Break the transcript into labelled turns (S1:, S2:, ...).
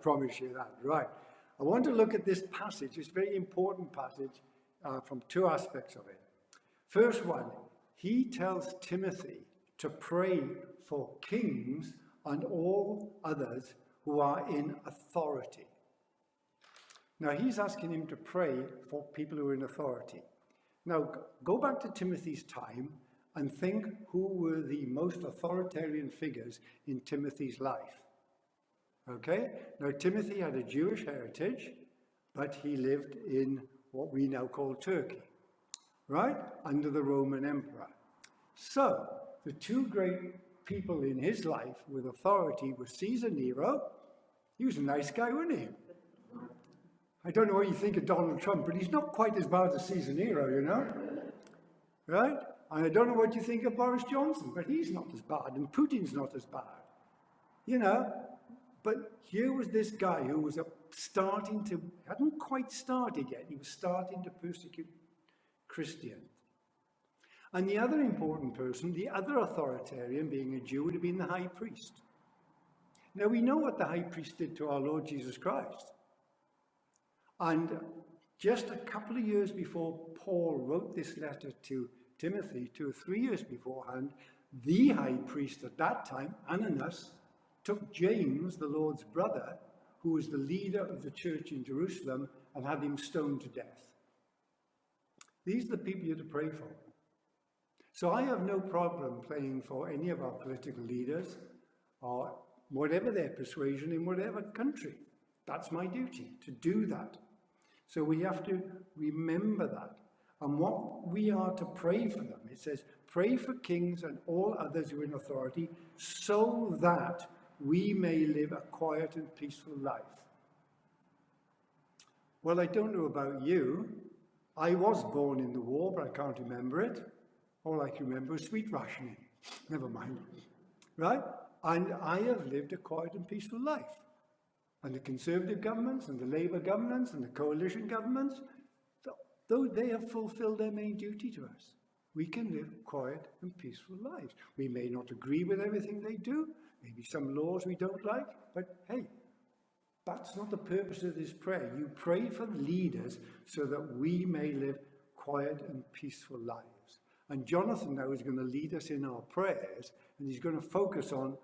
S1: promise you that. Right. I want to look at this passage, this very important passage, from two aspects of it. First one, he tells Timothy to pray for kings and all others who are in authority. Now, he's asking him to pray for people who are in authority. Now, go back to Timothy's time and think who were the most authoritarian figures in Timothy's life. Okay? Now, Timothy had a Jewish heritage, but he lived in what we now call Turkey, right? Under the Roman Emperor. So, the two great people in his life with authority were Caesar Nero. He was a nice guy, wasn't he? I don't know what you think of Donald Trump, but he's not quite as bad as Caesar Nero, you know? Right? And I don't know what you think of Boris Johnson, but he's not as bad, and Putin's not as bad. You know? But here was this guy who was hadn't quite started yet, he was starting to persecute Christians. And the other important person, the other authoritarian, being a Jew, would have been the high priest. Now we know what the high priest did to our Lord Jesus Christ. And just a couple of years before Paul wrote this letter to Timothy, 2 or 3 years beforehand, the high priest at that time, Ananias, took James, the Lord's brother, who was the leader of the church in Jerusalem, and had him stoned to death. These are the people you're to pray for. So I have no problem praying for any of our political leaders, or whatever their persuasion in whatever country. That's my duty, to do that. So we have to remember that. And what we are to pray for them, it says, pray for kings and all others who are in authority, so that we may live a quiet and peaceful life. Well, I don't know about you. I was born in the war, but I can't remember it. All I can remember is sweet rationing. Never mind. Right? And I have lived a quiet and peaceful life. And the Conservative governments and the Labour governments and the coalition governments, though they have fulfilled their main duty to us. We can live quiet and peaceful lives. We may not agree with everything they do, maybe some laws we don't like, but hey, that's not the purpose of this prayer. You pray for leaders so that we may live quiet and peaceful lives. And Jonathan now is going to lead us in our prayers, and he's going to focus on